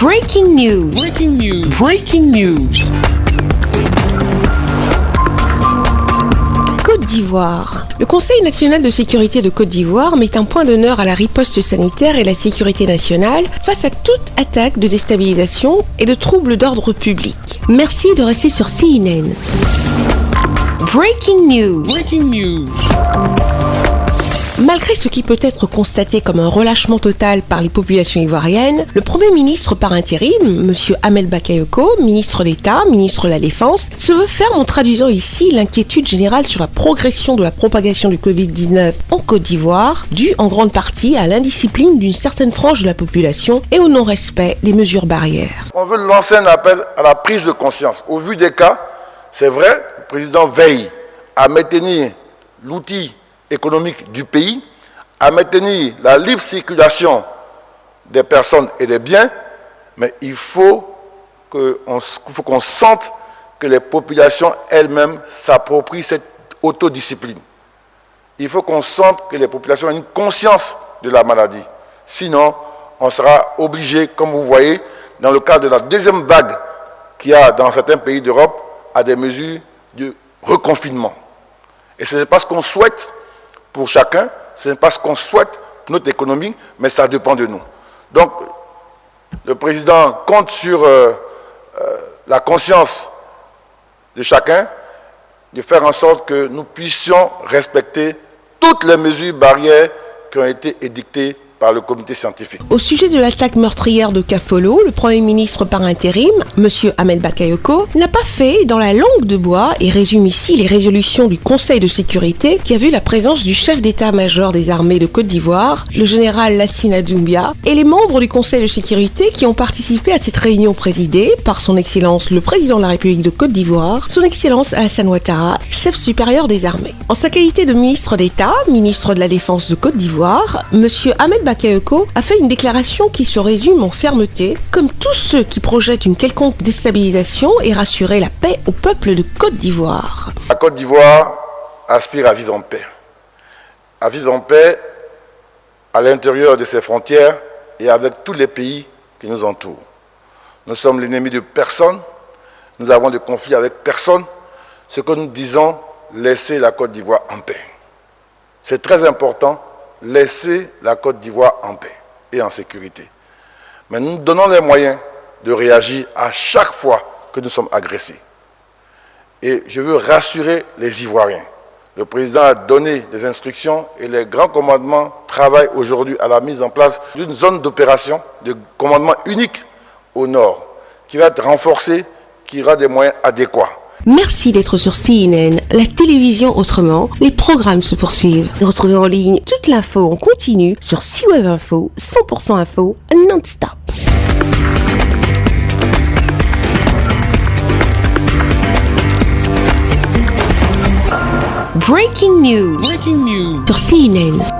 Breaking news. Breaking news. Breaking news. Côte d'Ivoire. Le Conseil national de sécurité de Côte d'Ivoire met un point d'honneur à la riposte sanitaire et la sécurité nationale face à toute attaque de déstabilisation et de troubles d'ordre public. Merci de rester sur CNN. Breaking news. Breaking news. Malgré ce qui peut être constaté comme un relâchement total par les populations ivoiriennes, le Premier ministre par intérim, M. Ahmed Bakayoko, ministre d'État, ministre de la Défense, se veut ferme en traduisant ici l'inquiétude générale sur la progression de la propagation du Covid-19 en Côte d'Ivoire, due en grande partie à l'indiscipline d'une certaine frange de la population et au non-respect des mesures barrières. On veut lancer un appel à la prise de conscience. Au vu des cas, c'est vrai, le président veille à maintenir l'outil économique du pays, à maintenir la libre circulation des personnes et des biens, mais il faut qu'on sente que les populations elles-mêmes s'approprient cette autodiscipline. Il faut qu'on sente que les populations ont une conscience de la maladie. Sinon, on sera obligé, comme vous voyez, dans le cadre de la deuxième vague qu'il y a dans certains pays d'Europe, à des mesures de reconfinement. Et ce n'est pas ce qu'on souhaite pour chacun, ce n'est pas ce qu'on souhaite pour notre économie, mais ça dépend de nous. Donc, le président compte sur la conscience de chacun, de faire en sorte que nous puissions respecter toutes les mesures barrières qui ont été édictées par le comité scientifique. Au sujet de l'attaque meurtrière de Kafolo, le Premier ministre par intérim, M. Ahmed Bakayoko, n'a pas fait dans la langue de bois et résume ici les résolutions du Conseil de sécurité qui a vu la présence du chef d'état-major des armées de Côte d'Ivoire, le général Lassina Doumbia, et les membres du Conseil de sécurité qui ont participé à cette réunion présidée par son Excellence le Président de la République de Côte d'Ivoire, son Excellence Alassane Ouattara, chef supérieur des armées. En sa qualité de ministre d'État, ministre de la Défense de Côte d'Ivoire, M. Ahmed Bakayoko a fait une déclaration qui se résume en fermeté, comme tous ceux qui projettent une quelconque déstabilisation et rassurer la paix au peuple de Côte d'Ivoire. La Côte d'Ivoire aspire à vivre en paix. À vivre en paix à l'intérieur de ses frontières et avec tous les pays qui nous entourent. Nous sommes l'ennemi de personne, nous avons des conflits avec personne. Ce que nous disons, laissez la Côte d'Ivoire en paix. C'est très important. Laisser la Côte d'Ivoire en paix et en sécurité. Mais nous donnons les moyens de réagir à chaque fois que nous sommes agressés. Et je veux rassurer les Ivoiriens. Le président a donné des instructions et les grands commandements travaillent aujourd'hui à la mise en place d'une zone d'opération de commandement unique au nord, qui va être renforcée, qui aura des moyens adéquats. Merci d'être sur CNN, la télévision autrement. Les programmes se poursuivent. Retrouvez en ligne toute l'info en continu sur C-Web Info, 100% info, non-stop. Breaking news. Breaking news. Sur CNN.